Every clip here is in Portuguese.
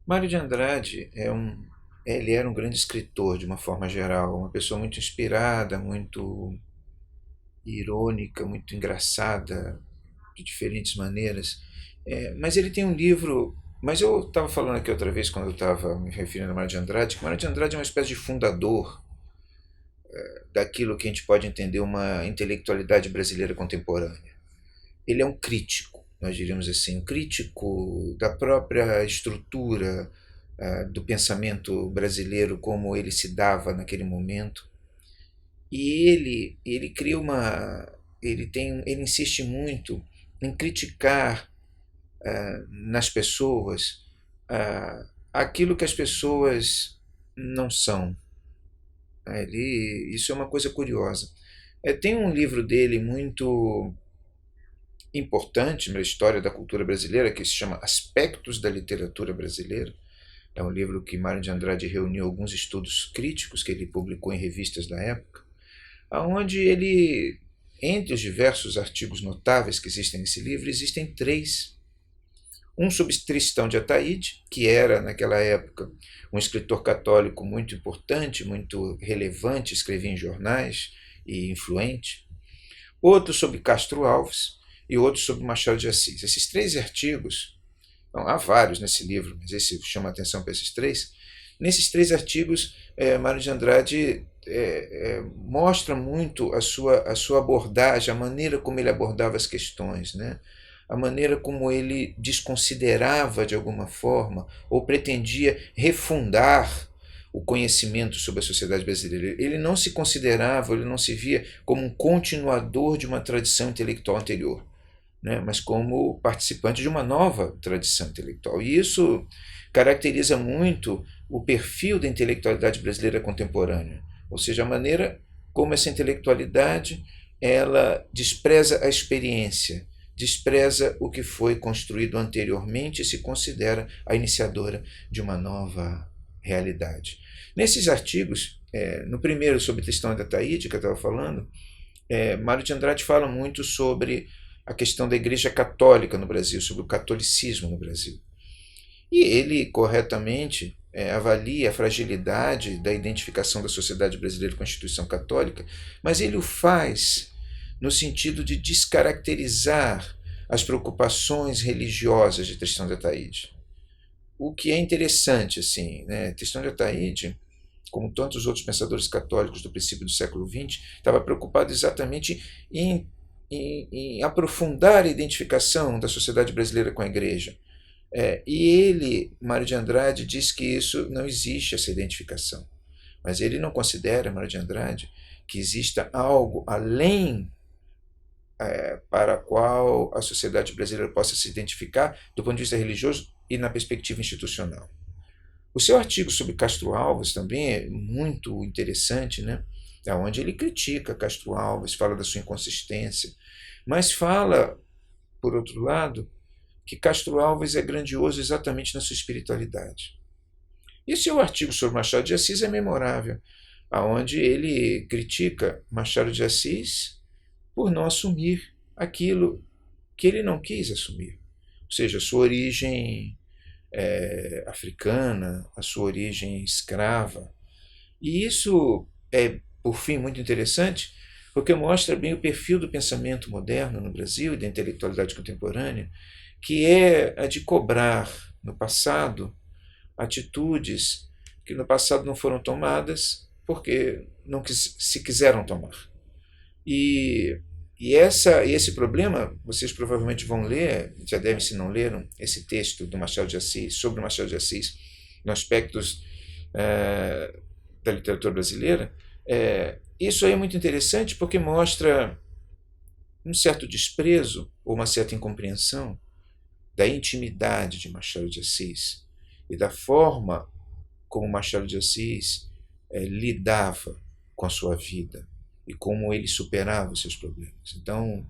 Mário de Andrade ele era um grande escritor de uma forma geral, uma pessoa muito inspirada, muito irônica, muito engraçada, de diferentes maneiras. Mas ele tem um livro. Mas eu estava falando aqui outra vez, quando eu estava me referindo a Mário de Andrade, que Mário de Andrade é uma espécie de fundador daquilo que a gente pode entender uma intelectualidade brasileira contemporânea. Ele é um crítico, nós diríamos assim, um crítico da própria estrutura do pensamento brasileiro como ele se dava naquele momento. E ele cria uma ele insiste muito em criticar nas pessoas aquilo que as pessoas não são. Isso é uma coisa curiosa. Tem um livro dele muito importante na história da cultura brasileira que se chama Aspectos da Literatura Brasileira. É um livro que Mário de Andrade reuniu alguns estudos críticos que ele publicou em revistas da época, aonde ele, entre os diversos artigos notáveis que existem nesse livro, existem três. Um sobre Tristão de Ataíde, que era, naquela época, um escritor católico muito importante, muito relevante, escrevia em jornais e influente. Outro sobre Castro Alves e outro sobre Machado de Assis. Esses três artigos, não, há vários nesse livro, mas esse chama a atenção para esses três. Nesses três artigos, Mário de Andrade mostra muito a sua abordagem, a maneira como ele abordava as questões, né? A maneira como ele desconsiderava de alguma forma ou pretendia refundar o conhecimento sobre a sociedade brasileira. Ele não se considerava, ele não se via como um continuador de uma tradição intelectual anterior, né, mas como participante de uma nova tradição intelectual. E isso caracteriza muito o perfil da intelectualidade brasileira contemporânea, ou seja, a maneira como essa intelectualidade ela despreza a experiência, despreza o que foi construído anteriormente e se considera a iniciadora de uma nova realidade. Nesses artigos, no primeiro sobre Tristão da Ataíde, que eu estava falando, Mário de Andrade fala muito sobre a questão da Igreja Católica no Brasil, sobre o catolicismo no Brasil. E ele corretamente avalia a fragilidade da identificação da sociedade brasileira com a instituição católica, mas ele o faz no sentido de descaracterizar as preocupações religiosas de Tristão de Ataíde. O que é interessante, assim, né? Tristão de Ataíde, como tantos outros pensadores católicos do princípio do século XX, estava preocupado exatamente em aprofundar a identificação da sociedade brasileira com a igreja. E ele, Mário de Andrade, diz que isso não existe, essa identificação. Mas ele não considera, Mário de Andrade, que exista algo além para a qual a sociedade brasileira possa se identificar do ponto de vista religioso e na perspectiva institucional. O seu artigo sobre Castro Alves também é muito interessante, né? É onde ele critica Castro Alves, fala da sua inconsistência, mas fala, por outro lado, que Castro Alves é grandioso exatamente na sua espiritualidade. E seu artigo sobre Machado de Assis é memorável, aonde ele critica Machado de Assis por não assumir aquilo que ele não quis assumir, ou seja, a sua origem africana, a sua origem escrava. E isso é, por fim, muito interessante, porque mostra bem o perfil do pensamento moderno no Brasil e da intelectualidade contemporânea, que é a de cobrar no passado atitudes que no passado não foram tomadas porque não se quiseram tomar. E, esse problema, vocês provavelmente vão ler, já devem se não leram, esse texto do Machado de Assis, sobre o Machado de Assis, no aspectos da literatura brasileira. Isso aí é muito interessante porque mostra um certo desprezo ou uma certa incompreensão da intimidade de Machado de Assis e da forma como Machado de Assis lidava com a sua vida e como ele superava os seus problemas. Então,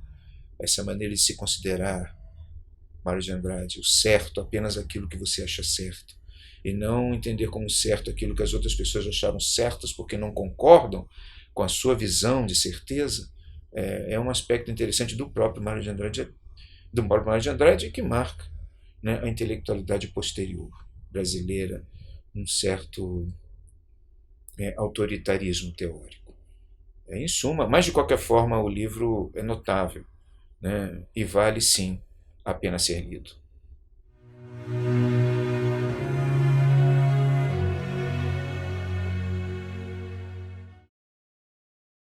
essa maneira de se considerar, Mário de Andrade, o certo apenas aquilo que você acha certo, e não entender como certo aquilo que as outras pessoas acharam certas porque não concordam com a sua visão de certeza, um aspecto interessante do próprio Mário de Andrade, que marca, né, a intelectualidade posterior. brasileira um certo autoritarismo teórico. Em suma, mas de qualquer forma o livro é notável, né? E vale sim a pena ser lido.